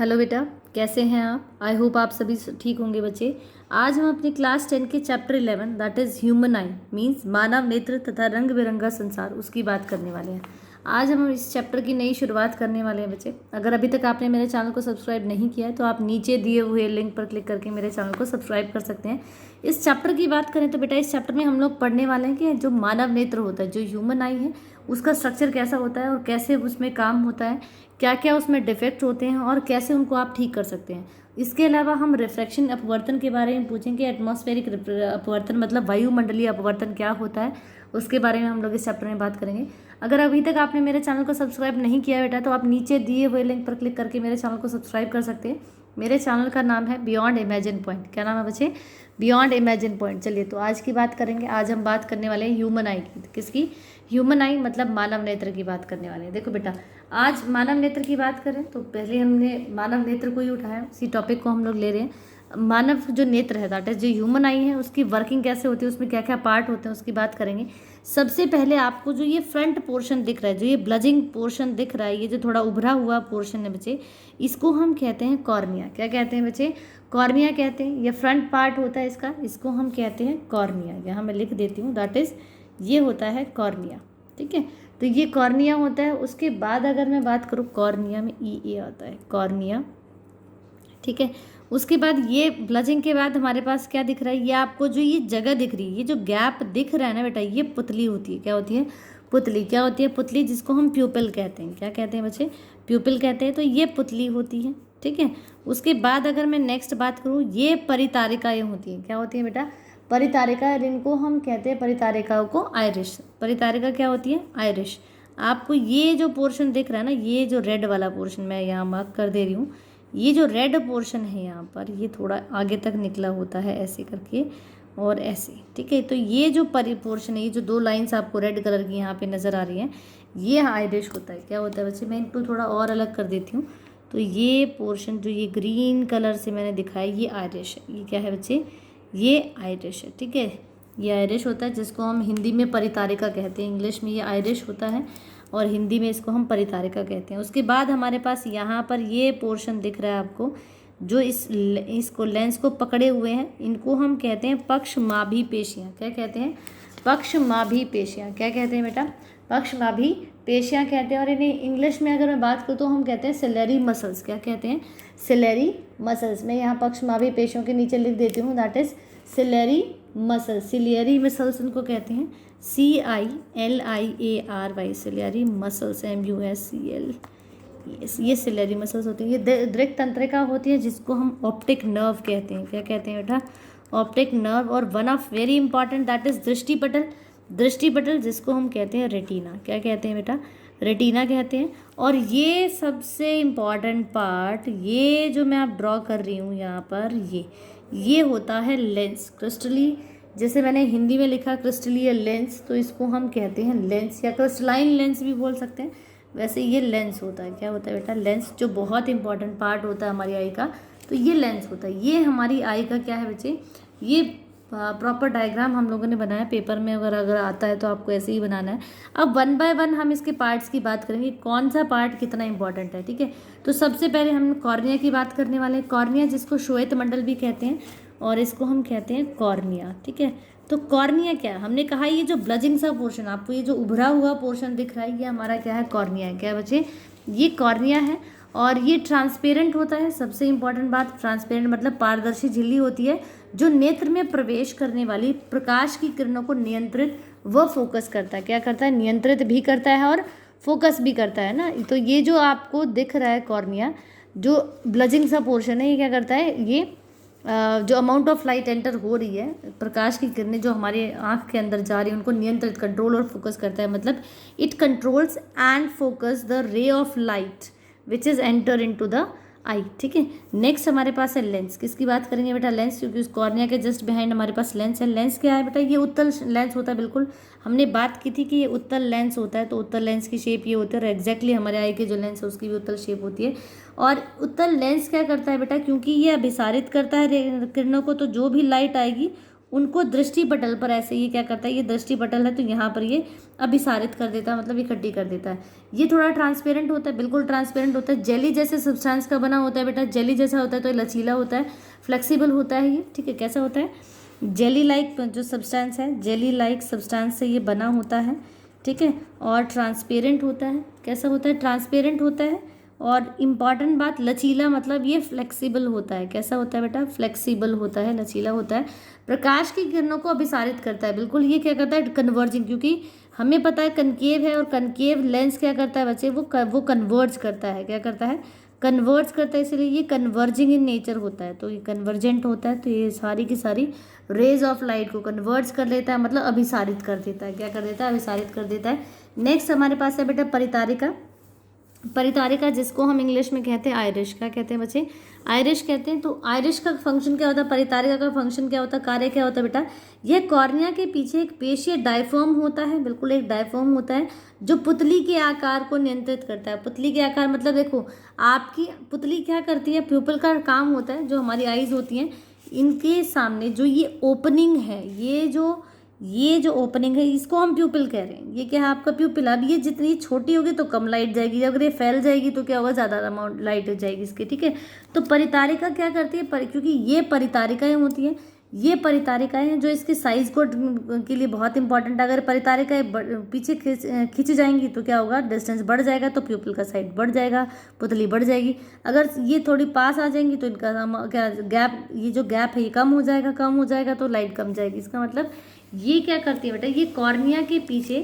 Hello बेटा, कैसे हैं आप? आई होप आप सभी ठीक होंगे बच्चे। आज हम अपनी क्लास 10 के chapter 11 that is human eye means मानव नेत्र तथा रंग बिरंगा संसार उसकी बात करने वाले हैं। आज हम इस चैप्टर की नई शुरुआत करने वाले हैं बच्चे। अगर अभी तक आपने मेरे चैनल को सब्सक्राइब नहीं किया है तो आप नीचे दिए हुए लिंक पर क्लिक करके मेरे चैनल को सब्सक्राइब कर सकते हैं। इस चैप्टर की बात करें तो बेटा इस चैप्टर में हम लोग पढ़ने वाले हैं कि जो मानव नेत्र होता है, जो ह्यूमन आई है, उसका स्ट्रक्चर कैसा होता है और कैसे उसमें काम होता है, क्या क्या उसमें डिफेक्ट होते हैं और कैसे उनको आप ठीक कर सकते हैं। इसके अलावा हम रिफ्रैक्शन अपवर्तन के बारे में पूछेंगे। एटमॉस्फेरिक अपवर्तन मतलब वायुमंडलीय अपवर्तन क्या होता है, उसके बारे में हम लोग इस चैप्टर में बात करेंगे। अगर अभी तक आपने मेरे चैनल को सब्सक्राइब नहीं किया बेटा तो आप नीचे दिए हुए लिंक पर क्लिक करके मेरे चैनल को सब्सक्राइब कर सकते हैं। मेरे चैनल का नाम है बियॉन्ड इमेजिन पॉइंट। क्या नाम है बच्चे? Beyond imagine point. चलिए तो आज की बात करेंगे। आज हम बात करने वाले हैं ह्यूमन आई की। किसकी? ह्यूमन आई मतलब मानव नेत्र की बात करने वाले हैं। देखो बेटा, आज मानव नेत्र की बात करें तो पहले हमने मानव नेत्र को ही उठाया, उसी टॉपिक को हम लोग ले रहे हैं। मानव जो नेत्र है दैट इज जो ह्यूमन आई है, उसकी वर्किंग कैसे होती है, उसमें क्या क्या पार्ट होते हैं, उसकी बात करेंगे। सबसे पहले आपको जो ये फ्रंट पोर्शन दिख रहा है, जो ये ब्लजिंग पोर्शन दिख रहा है, ये जो थोड़ा उभरा हुआ पोर्शन है बच्चे, इसको हम कहते हैं कॉर्निया। क्या कहते हैं बच्चे? कॉर्निया कहते हैं। ये फ्रंट पार्ट होता है इसका, इसको हम कहते हैं कॉर्निया। यहाँ मैं लिख देती हूँ, दैट इज ये होता है कॉर्निया। ठीक है, तो ये कॉर्निया होता है। उसके बाद अगर मैं बात करूँ, कॉर्निया में ई आता है, कॉर्निया। ठीक है, उसके बाद ये ब्लजिंग के बाद हमारे पास क्या दिख रहा है, ये आपको जो ये जगह दिख रही है, ये जो गैप दिख रहा है ना बेटा, ये पुतली होती है। क्या होती है? पुतली। क्या होती है? पुतली, जिसको हम प्यूपिल कहते हैं। क्या कहते हैं बच्चे? प्यूपिल कहते हैं। तो ये पुतली होती है। ठीक है, उसके बाद अगर मैं नेक्स्ट बात करूँ, ये परितारिकाएँ होती हैं। क्या होती है बेटा? परितारिका, जिनको हम कहते हैं परितारिकाओं को आयरिश। परितारिका क्या होती है? आयरिश। आपको ये जो पोर्शन दिख रहा है ना, ये जो रेड वाला पोर्शन मैं यहाँ मार्क कर दे रही हूँ, ये जो रेड पोर्शन है यहाँ पर, ये थोड़ा आगे तक निकला होता है ऐसे करके और ऐसे। ठीक है, तो ये जो पोर्शन है, ये जो दो लाइंस आपको रेड कलर की यहाँ पे नज़र आ रही हैं, ये आयरिश होता है। क्या होता है बच्चे? मैं इनको थोड़ा और अलग कर देती हूँ। तो ये पोर्शन जो ये ग्रीन कलर से मैंने दिखाया, ये आयरिश है। ये क्या है बच्चे? ये आयरिश है। ठीक है, ये आयरिश होता है, जिसको हम हिंदी में परितारिका कहते हैं। इंग्लिश में ये आयरिश होता है और हिंदी में इसको हम परितारिका कहते हैं। उसके बाद हमारे पास यहाँ पर ये पोर्शन दिख रहा है आपको, जो इसको लेंस को पकड़े हुए हैं, इनको हम कहते हैं पक्षमाभी पेशियाँ। क्या कहते हैं? पक्षमाभी पेशियाँ। क्या कहते हैं बेटा? पक्षमाभी पेशियाँ कहते हैं। और इन्हें इंग्लिश में अगर मैं बात करूँ तो हम कहते हैं सिलेरी मसल्स। क्या कहते हैं? Ciliary muscles. मैं यहाँ पक्षमाभी पेशियों के नीचे लिख देती हूँ, that is ciliary muscles. Ciliary muscles उनको कहते हैं, CILIARY, सिलियरी मसल्स, MUSCL। ये सिलेरी मसल्स होती हैं। ये दृक तंत्रिका होती है, जिसको हम ऑप्टिक नर्व कहते हैं। क्या कहते हैं बेटा? Optic nerve. और one of very important that is दृष्टिपटल। दृष्टिपटल, जिसको हम कहते हैं रेटिना। क्या कहते हैं बेटा? रेटिना कहते हैं। और ये सबसे इम्पॉर्टेंट पार्ट, ये जो मैं आप ड्रॉ कर रही हूँ यहाँ पर, ये होता है लेंस। क्रिस्टली, जैसे मैंने हिंदी में लिखा क्रिस्टलीय लेंस, तो इसको हम कहते हैं लेंस, या क्रिस्टलाइन लेंस भी बोल सकते हैं। वैसे ये लेंस होता है। क्या होता है बेटा? लेंस, जो बहुत इंपॉर्टेंट पार्ट होता है हमारी आई का, तो ये लेंस होता है। ये हमारी आई का क्या है बच्चे? ये प्रॉपर डायग्राम हम लोगों ने बनाया पेपर में। अगर आता है तो आपको ऐसे ही बनाना है। अब वन बाय वन हम इसके पार्ट्स की बात करेंगे, कौन सा पार्ट कितना इंपॉर्टेंट है। ठीक है, तो सबसे पहले हम कॉर्निया की बात करने वाले हैं। कॉर्निया, जिसको श्वेत मंडल भी कहते हैं, और इसको हम कहते हैं कॉर्निया। ठीक है, तो कॉर्निया क्या है? हमने कहा ये जो ब्लजिंग सा पोर्शन, आपको ये जो उभरा हुआ पोर्शन दिख रहा है, ये हमारा क्या है? कॉर्निया है। क्या बच्चे? ये कॉर्निया है। और ये ट्रांसपेरेंट होता है। सबसे इंपॉर्टेंट बात, ट्रांसपेरेंट मतलब पारदर्शी झिल्ली होती है, जो नेत्र में प्रवेश करने वाली प्रकाश की किरणों को नियंत्रित व फोकस करता है। क्या करता है? नियंत्रित भी करता है और फोकस भी करता है ना। तो ये जो आपको दिख रहा है कॉर्निया, जो ब्लजिंग सा पोर्शन है, ये क्या करता है? ये जो अमाउंट ऑफ लाइट एंटर हो रही है, प्रकाश की किरणें जो हमारे आँख के अंदर जा रही है, उनको नियंत्रित, कंट्रोल और फोकस करता है। मतलब it controls and focus the ray of light which is enter in to the eye. ठीक है, नेक्स्ट हमारे पास है लेंस। किसकी बात करेंगे बेटा? लेंस, क्योंकि उस कॉर्निया के जस्ट बिहाइंड हमारे पास लेंस है। लेंस क्या है बेटा? ये उत्तल लेंस होता है। बिल्कुल, हमने बात की थी कि ये उत्तल लेंस होता है, तो उत्तल लेंस की शेप ये होती है, और एग्जैक्टली हमारे आई के जो लेंस है उसकी भी उत्तल शेप होती है। और उत्तल लेंस क्या करता है बेटा? क्योंकि ये अभिसारित करता है किरणों को, तो जो भी लाइट आएगी उनको दृष्टि पटल पर ऐसे ये क्या करता है, ये दृष्टि पटल है तो यहाँ पर ये अभिसारित कर देता है, मतलब इकट्ठी कर देता है। ये थोड़ा ट्रांसपेरेंट होता है, बिल्कुल ट्रांसपेरेंट होता है, जेली जैसे सब्सटेंस का बना होता है बेटा, जेली जैसा होता है तो लचीला होता है, फ्लेक्सिबल होता है ये, ठीक है। कैसा होता है, जेली लाइक जो सब्सटेंस है, जेली लाइक सब्सटेंस से ये बना होता है, ठीक है। और ट्रांसपेरेंट होता है, कैसा होता है, ट्रांसपेरेंट होता है। और इम्पॉर्टेंट बात, लचीला मतलब ये फ्लेक्सिबल होता है, कैसा होता है बेटा, फ्लेक्सिबल होता है, लचीला होता है। प्रकाश की किरणों को अभिसारित करता है, बिल्कुल ये क्या करता है, कन्वर्जिंग, क्योंकि हमें पता है कनकेव है और कनकेव लेंस क्या करता है बच्चे, वो कन्वर्ज करता है, क्या करता है, कन्वर्ज करता है, इसलिए ये कन्वर्जिंग इन नेचर होता है, तो ये कन्वर्जेंट होता है, तो ये सारी की सारी रेज ऑफ लाइट को कन्वर्ज कर लेता है, मतलब अभिसारित कर देता है, क्या कर देता है, अभिसारित कर देता है। नेक्स्ट हमारे पास है बेटा परितारिका। परितारिका जिसको हम इंग्लिश में कहते हैं आयरिश, क्या कहते हैं बच्चे, आयरिश कहते हैं। तो आयरिश का फंक्शन क्या होता है, परितारिका का फंक्शन क्या होता है, कार्य क्या होता है बेटा, यह कॉर्निया के पीछे एक पेशीय डायफ्राम होता है, बिल्कुल एक डायफ्राम होता है जो पुतली के आकार को नियंत्रित करता है। पुतली के आकार मतलब देखो आपकी पुतली क्या करती है, प्यूपल का काम होता है, जो हमारी आईज होती हैं इनके सामने जो ये ओपनिंग है, ये जो ओपनिंग है इसको हम प्यूपिल कह रहे हैं। ये क्या है आपका प्यूपिल। अब ये जितनी छोटी होगी तो कम लाइट जाएगी, अगर ये फैल जाएगी तो क्या होगा, ज़्यादा अमाउंट लाइट जाएगी इसकी, ठीक है। तो परितारिका क्या करती है, क्योंकि ये परितारिकाएं होती हैं, ये परितारिकाएं हैं जो इसके साइज को के लिए बहुत इंपॉर्टेंट है। अगर परितारिकाएं पीछे खींची जाएंगी तो क्या होगा, डिस्टेंस बढ़ जाएगा तो प्यूपिल का साइज बढ़ जाएगा, पुतली बढ़ जाएगी। अगर ये थोड़ी पास आ जाएंगी तो इनका क्या गैप, ये जो गैप है ये कम हो जाएगा तो लाइट कम जाएगी। इसका मतलब ये क्या करती है बेटा, ये कॉर्निया के पीछे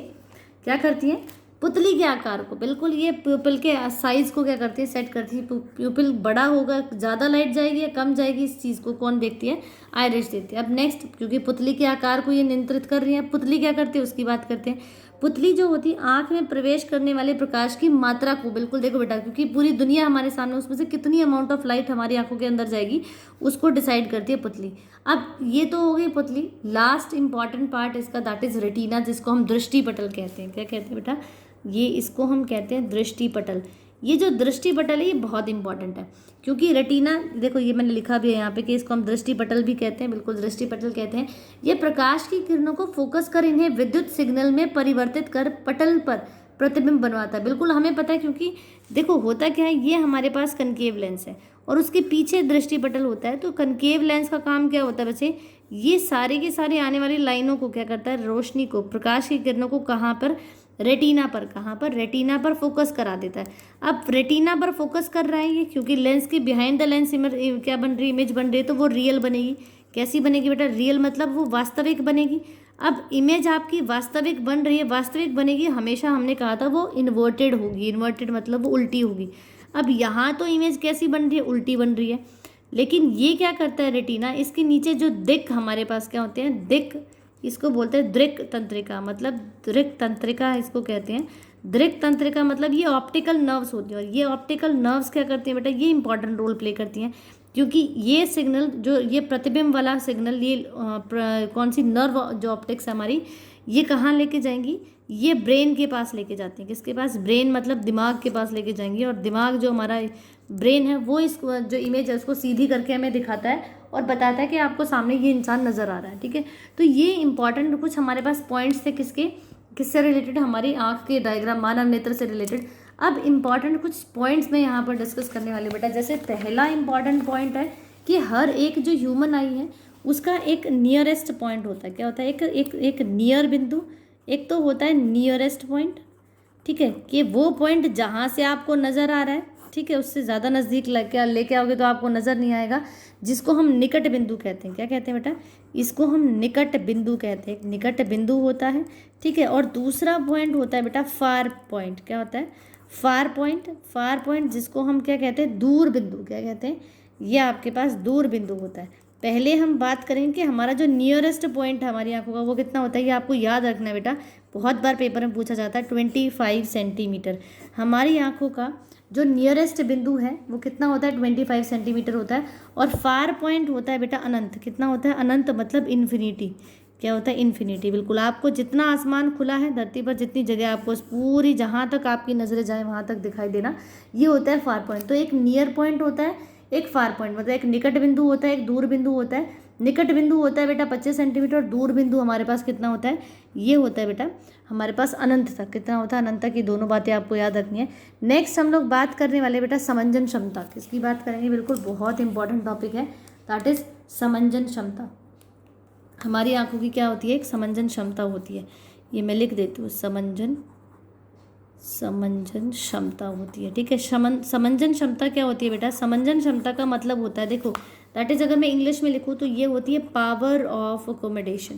क्या करती है, पुतली के आकार को, बिल्कुल ये प्यूपिल के साइज को क्या करती है, सेट करती है। प्यूपिल बड़ा होगा, ज़्यादा लाइट जाएगी या कम जाएगी, इस चीज़ को कौन देखती है, आयरिश देखती है। अब नेक्स्ट, क्योंकि पुतली के आकार को ये नियंत्रित कर रही है, पुतली क्या करती है उसकी बात करते हैं। पुतली जो होती है आँख में प्रवेश करने वाले प्रकाश की मात्रा को, बिल्कुल देखो बेटा, क्योंकि पूरी दुनिया हमारे सामने, उसमें से कितनी अमाउंट ऑफ लाइट हमारी आंखों के अंदर जाएगी उसको डिसाइड करती है पुतली। अब ये तो हो गई पुतली। लास्ट इंपॉर्टेंट पार्ट इसका दैट इज रेटिना, जिसको हम दृष्टि पटल कहते हैं। क्या कहते हैं बेटा, ये इसको हम कहते हैं दृष्टि पटल। ये जो दृष्टि पटल है ये बहुत इंपॉर्टेंट है, क्योंकि रेटिना देखो ये मैंने लिखा भी है यहाँ पे कि इसको हम दृष्टि पटल भी कहते हैं, बिल्कुल दृष्टि पटल कहते हैं। ये प्रकाश की किरणों को फोकस कर इन्हें विद्युत सिग्नल में परिवर्तित कर पटल पर प्रतिबिंब बनवाता है। बिल्कुल हमें पता है, क्योंकि देखो होता क्या है, ये हमारे पास कनकेव लेंस है और उसके पीछे दृष्टि पटल होता है। तो कनकेव लेंस का काम क्या होता है बच्चे, ये सारे के सारे आने वाली लाइनों को क्या करता है, रोशनी को, प्रकाश की किरणों को कहाँ पर, रेटिना पर, कहाँ पर, रेटिना पर फोकस करा देता है। अब रेटिना पर फोकस कर रहा है ये, क्योंकि लेंस के बिहाइंड द लेंस क्या बन रही, इमेज बन रही है, तो वो रियल बनेगी। कैसी बनेगी बेटा, रियल मतलब वो वास्तविक बनेगी। अब इमेज आपकी वास्तविक बन रही है, वास्तविक बनेगी, हमेशा हमने कहा था वो इन्वर्टेड होगी, इन्वर्टेड मतलब वो उल्टी होगी। अब यहाँ तो इमेज कैसी बन रही है, उल्टी बन रही है। लेकिन ये क्या करता है रेटिना, इसके नीचे जो दिक हमारे पास क्या होते हैं, दिक, इसको बोलते हैं दृक तंत्रिका, मतलब दृक तंत्रिका इसको कहते हैं। दृक तंत्रिका मतलब ये ऑप्टिकल नर्व्स होती हैं, और ये ऑप्टिकल नर्व्स क्या करती हैं बेटा, ये इंपॉर्टेंट रोल प्ले करती हैं, क्योंकि ये सिग्नल जो ये प्रतिबिंब वाला सिग्नल, ये कौन सी नर्व जो ऑप्टिक्स है हमारी, ये कहाँ लेके जाएंगी, ये ब्रेन के पास लेके जाती हैं। किसके पास, ब्रेन मतलब दिमाग के पास लेके जाएंगी। और दिमाग जो हमारा ब्रेन है वो इस जो इमेज है उसको सीधी करके हमें दिखाता है और बताता है कि आपको सामने ये इंसान नज़र आ रहा है, ठीक है। तो ये इंपॉर्टेंट कुछ हमारे पास पॉइंट्स थे, किससे रिलेटेड, हमारी आँख के डायग्राम, मानव नेत्र से रिलेटेड। अब इंपॉर्टेंट कुछ पॉइंट्स में यहाँ पर डिस्कस करने वाली बेटा। जैसे पहला इंपॉर्टेंट पॉइंट है कि हर एक जो ह्यूमन आई है उसका एक नियरेस्ट पॉइंट होता है। क्या होता है, एक नियर बिंदु, एक तो होता है नियरेस्ट पॉइंट, ठीक है, कि वो पॉइंट जहाँ से आपको नज़र आ रहा है, ठीक है, उससे ज़्यादा नज़दीक लेके आओगे तो आपको नज़र नहीं आएगा, जिसको हम निकट बिंदु कहते हैं। क्या कहते हैं बेटा, इसको हम निकट बिंदु कहते हैं, निकट बिंदु होता है, ठीक है। और दूसरा पॉइंट होता है बेटा फार पॉइंट। क्या होता है, फार पॉइंट, फार पॉइंट जिसको हम क्या कहते हैं, दूर बिंदु। क्या कहते हैं, ये आपके पास दूर बिंदु होता है। पहले हम बात करेंगे कि हमारा जो नियरेस्ट पॉइंट है हमारी आंखों का वो कितना होता है, ये आपको याद रखना है बेटा, बहुत बार पेपर में पूछा जाता है। 25 सेंटीमीटर हमारी आंखों का जो नियरेस्ट बिंदु है वो कितना होता है, 25 सेंटीमीटर होता है। और फार पॉइंट होता है बेटा अनंत। कितना होता है, अनंत मतलब इन्फिनिटी। क्या होता है, इन्फिनिटी। बिल्कुल आपको जितना आसमान खुला है धरती पर, जितनी जगह आपको पूरी, जहाँ तक आपकी नज़रें जाए वहाँ तक दिखाई देना, ये होता है फार पॉइंट। तो एक नियर पॉइंट होता है, एक फार पॉइंट मतलब एक निकट बिंदु होता है, एक दूर बिंदु होता है। निकट बिंदु होता है बेटा 25 सेंटीमीटर और दूर बिंदु हमारे पास कितना होता है, ये होता है बेटा हमारे पास अनंत तक। कितना होता है, अनंत तक। ये दोनों बातें आपको याद रखनी है। नेक्स्ट हम लोग बात करने वाले बेटा समंजन क्षमता। किसकी बात करेंगे, बिल्कुल बहुत इंपॉर्टेंट टॉपिक है, दैट इज समंजन क्षमता। हमारी आंखों की क्या होती है, एक समंजन क्षमता होती है। ये मैं लिख देती हूँ, समंजन क्षमता होती है, ठीक है। समंजन क्षमता क्या होती है बेटा, समंजन क्षमता का मतलब होता है, देखो दैट इज, अगर मैं इंग्लिश में लिखूँ तो ये होती है power of accommodation.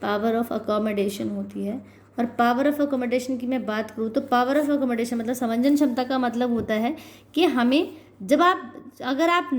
Power of accommodation होती है। और पावर ऑफ अकोमोडेशन की मैं बात करूँ तो पावर ऑफ अकोमोडेशन मतलब समंजन क्षमता का मतलब होता है कि हमें जब आप अगर आप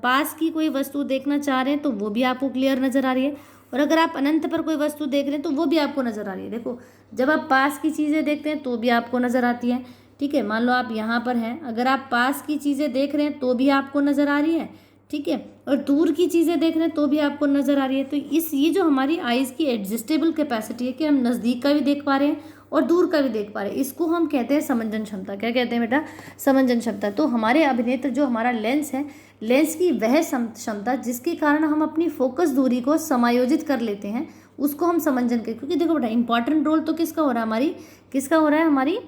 पास की कोई वस्तु देखना चाह रहे हैं तो वो भी आपको क्लियर नज़र आ रही है, और अगर आप अनंत पर कोई वस्तु देख रहे हैं तो वो भी आपको नज़र आ रही है। देखो जब आप पास की चीज़ें देखते हैं तो भी आपको नज़र आती है, ठीक है। मान लो आप यहाँ पर हैं, अगर आप पास की चीज़ें देख रहे हैं तो भी आपको नज़र आ रही है, ठीक है, और दूर की चीज़ें देख रहे हैं तो भी आपको नज़र आ रही है। तो ये जो हमारी आइज़ की एडजस्टेबल कैपेसिटी है कि हम नज़दीक का भी देख पा रहे हैं और दूर का भी देख पा रहे हैं, इसको हम कहते हैं समंजन क्षमता। क्या कहते हैं बेटा, समंजन क्षमता। तो हमारे अभिनेत्र जो हमारा लेंस है, लेंस की वह क्षमता जिसके कारण हम अपनी फोकस दूरी को समायोजित कर लेते हैं, उसको हम समंजन के, क्योंकि देखो बेटा इंपॉर्टेंट रोल तो किसका हो रहा है, किसका हो रहा है, हमारी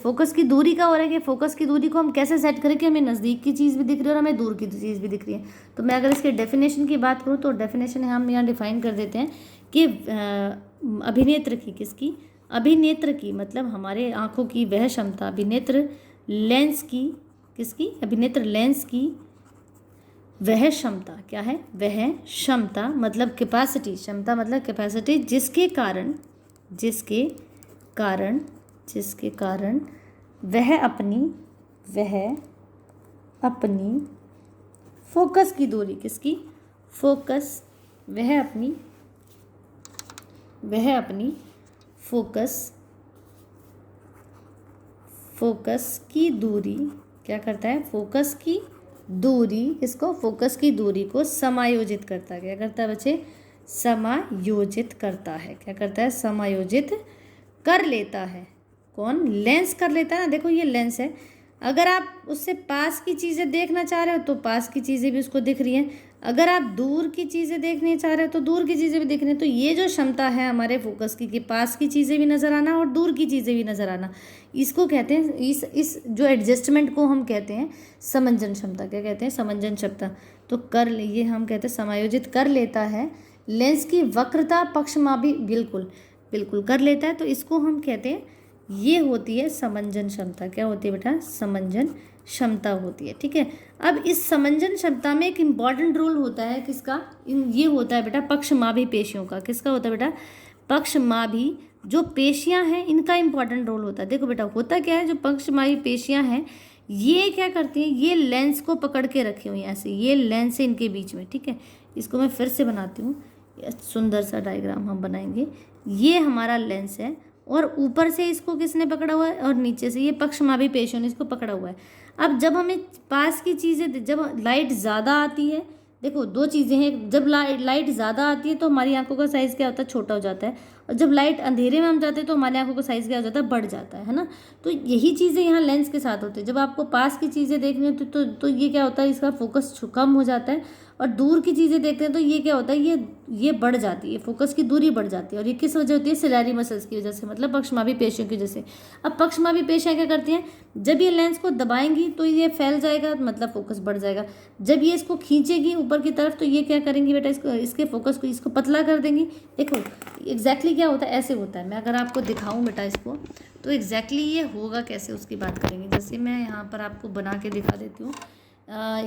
फोकस की दूरी का हो रहा है कि फोकस की दूरी को हम कैसे सेट करें कि हमें नज़दीक की चीज़ भी दिख रही है और हमें दूर की चीज़ भी दिख रही है। तो मैं अगर इसके डेफिनेशन की बात करूँ तो डेफिनेशन हम यहाँ डिफाइन कर देते हैं कि अभिनेत्र की, किसकी, अभिनेत्र की, मतलब हमारे आँखों की वह क्षमता, अभिनेत्र लेंस की, किसकी, अभिनेत्र लेंस की वह क्षमता, क्या है, वह क्षमता मतलब कैपेसिटी, क्षमता मतलब कैपेसिटी, जिसके कारण वह अपनी फोकस की दूरी, किसकी, फोकस, वह अपनी फोकस की दूरी, क्या करता है, फोकस की दूरी, इसको फोकस की दूरी को समायोजित करता है। क्या करता है बच्चे, समायोजित करता है। क्या करता है, समायोजित कर लेता है। कौन, लेंस कर लेता है ना। देखो ये लेंस है, अगर आप उससे पास की चीज़ें देखना चाह रहे हो तो पास की चीज़ें भी उसको दिख रही हैं, अगर आप दूर की चीज़ें देखने चाह रहे हो तो दूर की चीज़ें भी दिख रही हैं। तो ये जो क्षमता है हमारे फोकस की कि पास की चीज़ें भी नज़र आना और दूर की चीज़ें भी नज़र आना, इसको कहते हैं, इस जो एडजस्टमेंट को हम कहते हैं समंजन क्षमता। क्या कहते हैं, समंजन क्षमता। तो कर ले, ये हम कहते हैं समायोजित कर लेता है लेंस की वक्रता पक्षमा भी, बिल्कुल कर लेता है। तो इसको हम कहते हैं, ये होती है समंजन क्षमता। क्या होती है बेटा, समंजन क्षमता होती है, ठीक है। अब इस समंजन क्षमता में एक इम्पॉर्टेंट रोल होता है किसका, ये होता है बेटा पक्षमाभी पेशियों का। किसका होता है बेटा, पक्षमाभी जो पेशियां हैं इनका इम्पॉर्टेंट रोल होता है। देखो बेटा होता क्या है, जो पक्षमाभी पेशियां हैं ये क्या करती हैं, ये लेंस को पकड़ के रखी हुई हैं ऐसे, ये लेंस है इनके बीच में, ठीक है। इसको मैं फिर से बनाती हूँ, सुंदर सा डायग्राम हम बनाएंगे। ये हमारा लेंस है और ऊपर से इसको किसने पकड़ा हुआ है, और नीचे से ये पक्षमाभी पेशियों ने इसको पकड़ा हुआ है। अब जब हमें पास की चीज़ें, जब लाइट ज़्यादा आती है, देखो दो चीज़ें हैं, जब लाइट ज़्यादा आती है तो हमारी आंखों का साइज़ क्या होता है, छोटा हो जाता है, और जब लाइट अंधेरे में हम जाते हैं तो हमारी आंखों का साइज़ क्या हो जाता है, बढ़ जाता है ना। तो यही चीज़ें यहाँ लेंस के साथ होती है। जब आपको पास की चीज़ें देखनी होती तो ये क्या होता है, इसका फोकस कम हो जाता है, और दूर की चीज़ें देखते हैं तो ये क्या होता है, ये बढ़ जाती है, फोकस की दूरी बढ़ जाती है। और ये किस वजह होती है, सिलेरी मसल्स की वजह से, मतलब पक्षमाभी पेशियों की वजह से। अब पक्षमाभी पेशियाँ क्या करती हैं, जब ये लेंस को दबाएंगी तो ये फैल जाएगा, मतलब फोकस बढ़ जाएगा। जब ये इसको खींचेगी ऊपर की तरफ तो ये क्या करेंगी बेटा, इसके फोकस को, इसको पतला कर देंगी। देखो एग्जैक्टली क्या होता है, ऐसे होता है। मैं अगर आपको दिखाऊं बेटा इसको तो एग्जैक्टली ये होगा कैसे, उसकी बात करेंगे। जैसे मैं यहाँ पर आपको बना के दिखा देती हूँ।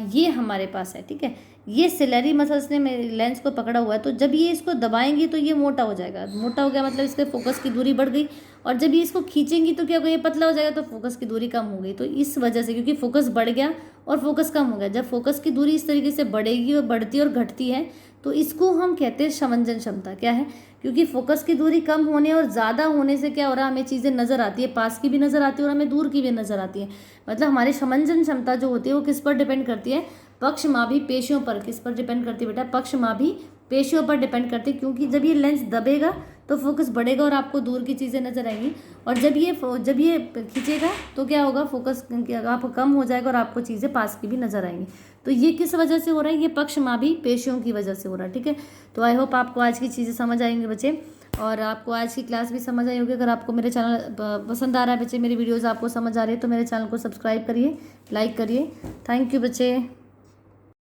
ये हमारे पास है, ठीक है, ये सिलेरी मसल्स ने मेरे लेंस को पकड़ा हुआ है। तो जब ये इसको दबाएंगी तो ये मोटा हो जाएगा, मोटा हो गया मतलब इसके फोकस की दूरी बढ़ गई, और जब ये इसको खींचेंगी तो क्या होगा, ये पतला हो जाएगा, तो फोकस की दूरी कम हो गई। तो इस वजह से, क्योंकि फोकस बढ़ गया और फोकस कम हो गया, जब फोकस की दूरी इस तरीके से बढ़ेगी और बढ़ती और घटती है तो इसको हम कहते हैं समंजन क्षमता। क्या है, क्योंकि फोकस की दूरी कम होने और ज़्यादा होने से क्या हो रहा है, हमें चीज़ें नज़र आती है, पास की भी नज़र आती है और हमें दूर की भी नज़र आती है। मतलब हमारी समंजन क्षमता जो होती है वो किस पर डिपेंड करती है, पक्षमाभी पेशियों पर। किस पर डिपेंड करती है बेटा, पक्षमाभी पेशियों पर डिपेंड करती है, क्योंकि जब ये लेंस दबेगा तो फोकस बढ़ेगा और आपको दूर की चीज़ें नजर आएंगी, और जब ये खींचेगा तो क्या होगा, फोकस आपको कम हो जाएगा और आपको चीज़ें पास की भी नजर आएंगी। तो ये किस वजह से हो रहा है, ये पक्षमापी पेशियों की वजह से हो रहा है। ठीक है, तो आई होप आपको आज की चीज़ें समझ आएंगे बच्चे, और आपको आज की क्लास भी समझ आई होगी। अगर आपको मेरे चैनल पसंद आ रहा है बच्चे, मेरी वीडियोज़ आपको समझ आ रही है, तो मेरे चैनल को सब्सक्राइब करिए, लाइक करिए। थैंक यू बच्चे।